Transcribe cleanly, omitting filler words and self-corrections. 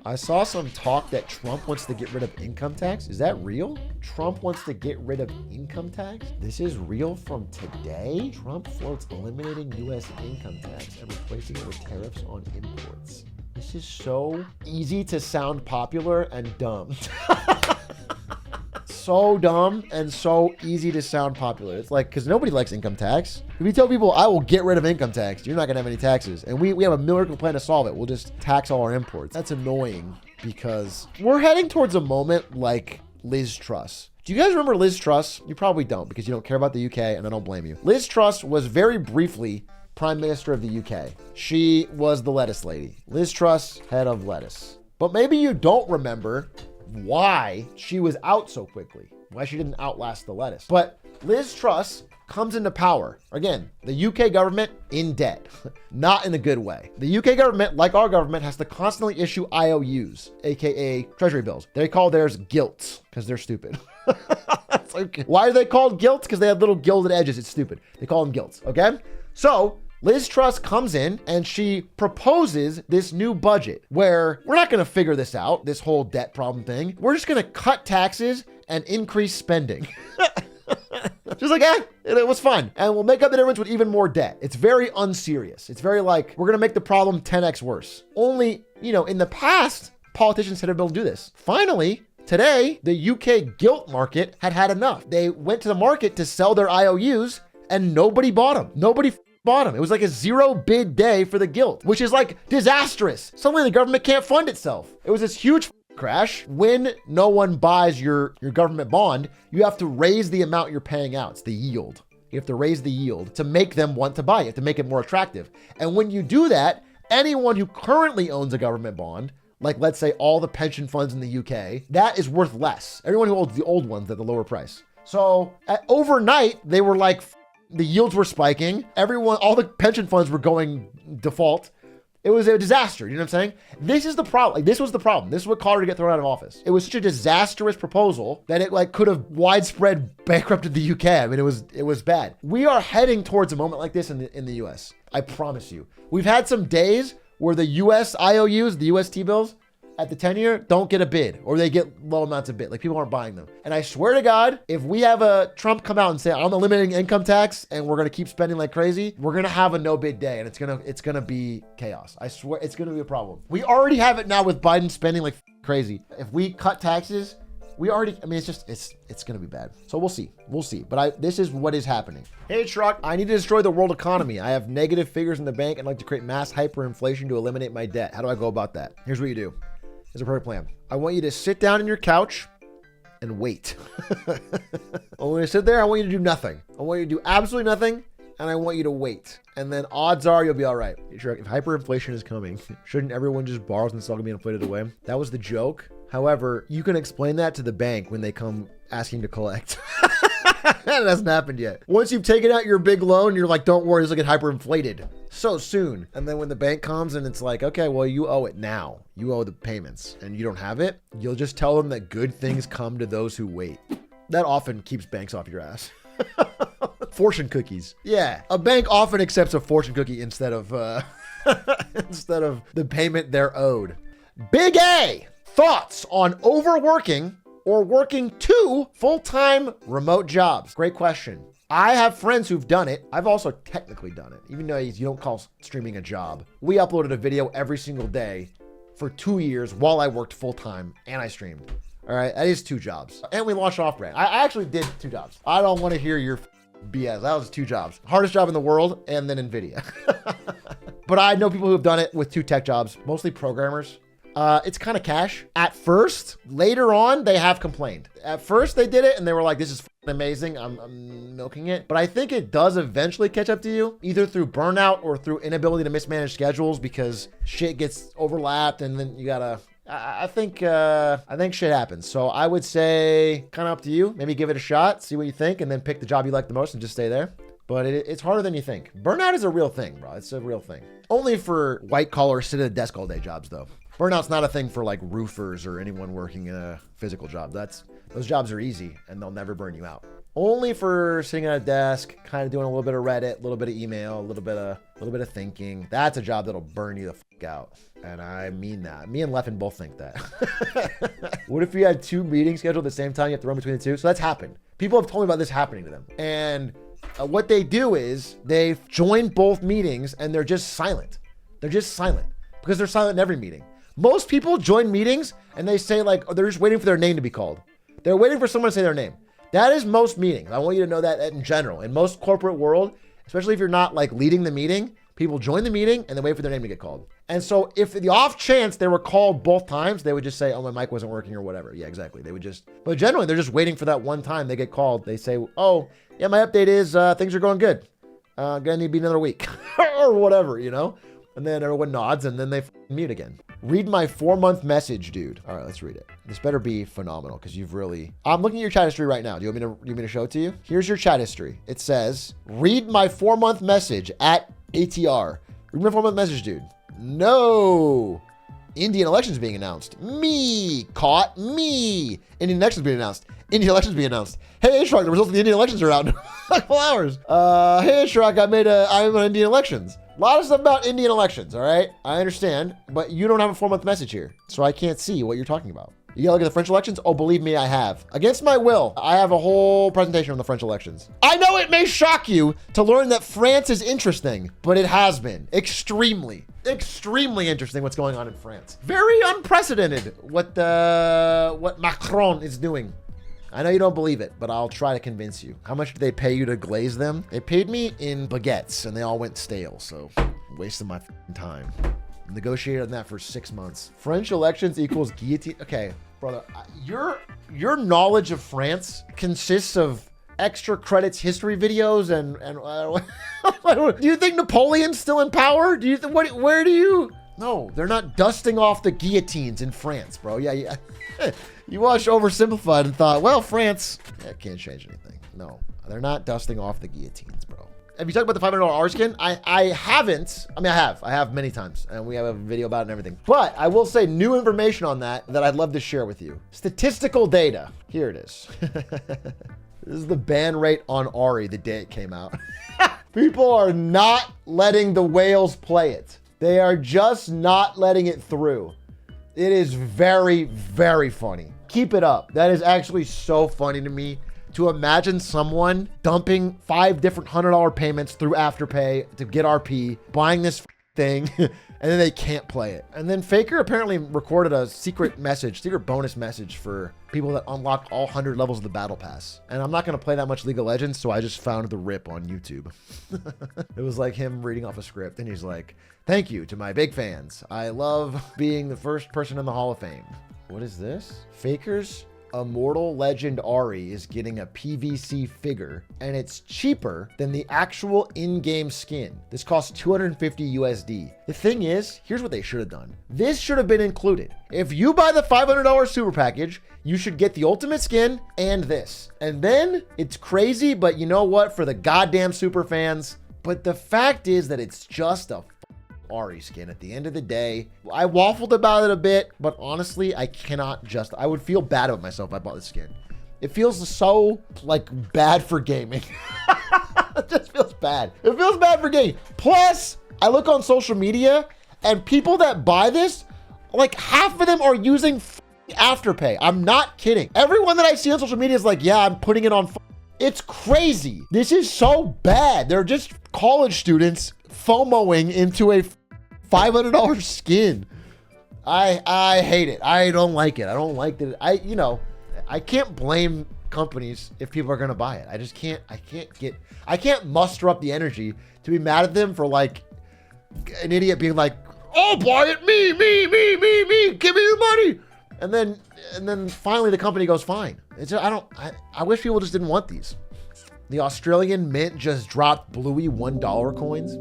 I saw some talk that Trump wants to get rid of income tax. Is that real? Trump wants to get rid of income tax? This is real from today? Trump floats eliminating U.S. income tax and replacing it with tariffs on imports. This is so easy to sound popular and dumb. So dumb and so easy to sound popular. It's like, because nobody likes income tax. If you tell people, I will get rid of income tax, you're not going to have any taxes. And we have a miracle plan to solve it. We'll just tax all our imports. That's annoying because we're heading towards a moment like Liz Truss. Do you guys remember Liz Truss? You probably don't because you don't care about the UK, and I don't blame you. Liz Truss was very briefly Prime Minister of the UK. She was the lettuce lady. Liz Truss, head of lettuce. But maybe you don't remember why she was out so quickly, why she didn't outlast the lettuce. But Liz Truss comes into power. Again, the UK government in debt, not in a good way. The UK government, like our government, has to constantly issue IOUs, aka treasury bills. They call theirs gilts because they're stupid. Okay. Why are they called gilts? Because they have little gilded edges. It's stupid. They call them gilts, okay? So Liz Truss comes in and she proposes this new budget where we're not going to figure this out, this whole debt problem thing. We're just going to cut taxes and increase spending. Just like, it was fun. And we'll make up the difference with even more debt. It's very unserious. It's very like, we're going to make the problem 10x worse. Only, in the past, politicians had been able to do this. Finally, today, the UK gilt market had enough. They went to the market to sell their IOUs and nobody bought them. Nobody bought them. It was like a zero bid day for the gilt, which is like disastrous. Suddenly the government can't fund itself. It was this huge crash. When no one buys your government bond, you have to raise the amount you're paying out. It's the yield. You have to raise the yield to make them want to buy it, to make it more attractive. And when you do that, anyone who currently owns a government bond, like let's say all the pension funds in the UK, that is worth less. Everyone who owns the old ones at the lower price. So overnight, they were like, the yields were spiking. All the pension funds were going default. It was a disaster. You know what I'm saying? This is the problem. Like, this was the problem. This is what caused her to get thrown out of office. It was such a disastrous proposal that it could have widespread bankrupted the UK. I mean, it was bad. We are heading towards a moment like this in the US. I promise you. We've had some days where the US IOUs, the US T-bills, at the 10-year don't get a bid, or they get low amounts of bid. Like, people aren't buying them. And I swear to God, if we have a Trump come out and say, I'm eliminating income tax and we're going to keep spending like crazy, we're going to have a no bid day and it's going to be chaos. I swear it's going to be a problem. We already have it now with Biden spending like crazy. If we cut taxes, it's going to be bad. So we'll see. But this is what is happening. Hey, Truck, I need to destroy the world economy. I have negative figures in the bank and I'd like to create mass hyperinflation to eliminate my debt. How do I go about that? Here's what you do. Here's a perfect plan. I want you to sit down on your couch and wait. I want you to sit there. I want you to do nothing. I want you to do absolutely nothing. And I want you to wait. And then odds are you'll be all right. Sure, if hyperinflation is coming, shouldn't everyone just borrow and it's all gonna be inflated away? That was the joke. However, you can explain that to the bank when they come asking to collect. That hasn't happened yet. Once you've taken out your big loan, you're like, don't worry, it's gonna get hyperinflated so soon. And then when the bank comes and it's like, okay, well, you owe it now. You owe the payments and you don't have it. You'll just tell them that good things come to those who wait. That often keeps banks off your ass. Fortune cookies. Yeah, a bank often accepts a fortune cookie instead of the payment they're owed. Big A, thoughts on overworking or working 2 full-time remote jobs? Great question. I have friends who've done it. I've also technically done it, even though you don't call streaming a job. We uploaded a video every single day for 2 years while I worked full-time and I streamed. All right, that is 2 jobs. And we launched off-brand. I actually did 2 jobs. I don't want to hear your BS. That was 2 jobs. Hardest job in the world, and then NVIDIA. But I know people who have done it with 2 tech jobs, mostly programmers. It's kind of cash at first. Later on, they have complained. At first, they did it and they were like, this is amazing. I'm milking it. But I think it does eventually catch up to you, either through burnout or through inability to mismanage schedules because shit gets overlapped and then you gotta... I think shit happens. So I would say kind of up to you. Maybe give it a shot, see what you think, and then pick the job you like the most and just stay there. But it's harder than you think. Burnout is a real thing, bro. It's a real thing. Only for white collar, sit at a desk all day jobs, though. Burnout's not a thing for like roofers or anyone working in a physical job. Those jobs are easy and they'll never burn you out. Only for sitting at a desk, kind of doing a little bit of Reddit, a little bit of email, a little bit of thinking. That's a job that'll burn you the fuck out. And I mean that. Me and Leffen both think that. What if you had 2 meetings scheduled at the same time? You have to run between the 2. So that's happened. People have told me about this happening to them. And what they do is they join both meetings and they're just silent. They're just silent because they're silent in every meeting. Most people join meetings and they say like, they're just waiting for their name to be called. They're waiting for someone to say their name. That is most meetings. I want you to know that in general. In most corporate world, especially if you're not like leading the meeting, people join the meeting and they wait for their name to get called. And so if the off chance they were called both times, they would just say, oh, my mic wasn't working or whatever. Yeah, exactly. They would just, but generally they're just waiting for that one time they get called. They say, oh, yeah, my update is things are going good. Gonna need to be another week or whatever, you know? And then everyone nods and then they mute again. Read my 4-month message, dude. All right, let's read it. This better be phenomenal because you've really... I'm looking at your chat history right now. Do you want me to show it to you? Here's your chat history. It says, read my 4-month message at ATR. Read my 4-month message, dude. No. Indian elections being announced. Me. Caught. Me. Indian elections being announced. Indian elections being announced. Hey, Shrek, the results of the Indian elections are out in a couple hours. Hey, Shrek, I'm on Indian elections. A lot of stuff about Indian elections, all right? I understand, but you don't have a 4-month message here, so I can't see what you're talking about. You gotta look at the French elections? Oh, believe me, I have. Against my will, I have a whole presentation on the French elections. I know it may shock you to learn that France is interesting, but it has been extremely interesting what's going on in France. Very unprecedented what Macron is doing. I know you don't believe it, but I'll try to convince you. How much did they pay you to glaze them? They paid me in baguettes and they all went stale, so wasted my time. Negotiated on that for 6 months. French elections equals guillotine. Okay, brother, your knowledge of France consists of extra credits history videos and do you think Napoleon's still in power? Do you think where do you? No, they're not dusting off the guillotines in France, bro. Yeah. You watched Oversimplified and thought, well, France, can't change anything. No, they're not dusting off the guillotines, bro. Have you talked about the $500 R skin? I haven't. I mean, I have many times, and we have a video about it and everything. But I will say new information on that I'd love to share with you. Statistical data. Here it is. This is the ban rate on Ari the day it came out. People are not letting the whales play it. They are just not letting it through. It is very, very funny. Keep it up. That is actually so funny to me to imagine someone dumping 5 different $100 payments through Afterpay to get RP, buying this thing, and then they can't play it. And then Faker apparently recorded a secret bonus message for people that unlock all 100 levels of the battle pass. And I'm not going to play that much League of Legends, so I just found the rip on YouTube. It was like him reading off a script, and he's like, thank you to my big fans. I love being the first person in the Hall of Fame. What is this? Faker's Immortal Legend Ari is getting a PVC figure, and it's cheaper than the actual in-game skin. This costs 250 USD. The thing is, here's what they should have done. This should have been included. If you buy the $500 super package, you should get the ultimate skin and this. And then it's crazy, but you know what? For the goddamn super fans. But the fact is that it's just a Ari skin at the end of the day. I waffled about it a bit, but honestly, I would feel bad about myself if I bought this skin. It feels so like bad for gaming. It just feels bad. It feels bad for gaming. Plus, I look on social media and people that buy this, like half of them are using Afterpay. I'm not kidding. Everyone that I see on social media is like, yeah, I'm putting it on. It's crazy. This is so bad. They're just college students FOMOing into a $500 skin. I hate it. I don't like it. I don't like that. I can't blame companies if people are going to buy it. I can't muster up the energy to be mad at them for like an idiot being like, oh, buy it. Me. Give me your money. And then finally the company goes fine. It's just, I wish people just didn't want these. The Australian Mint just dropped bluey $1 coins.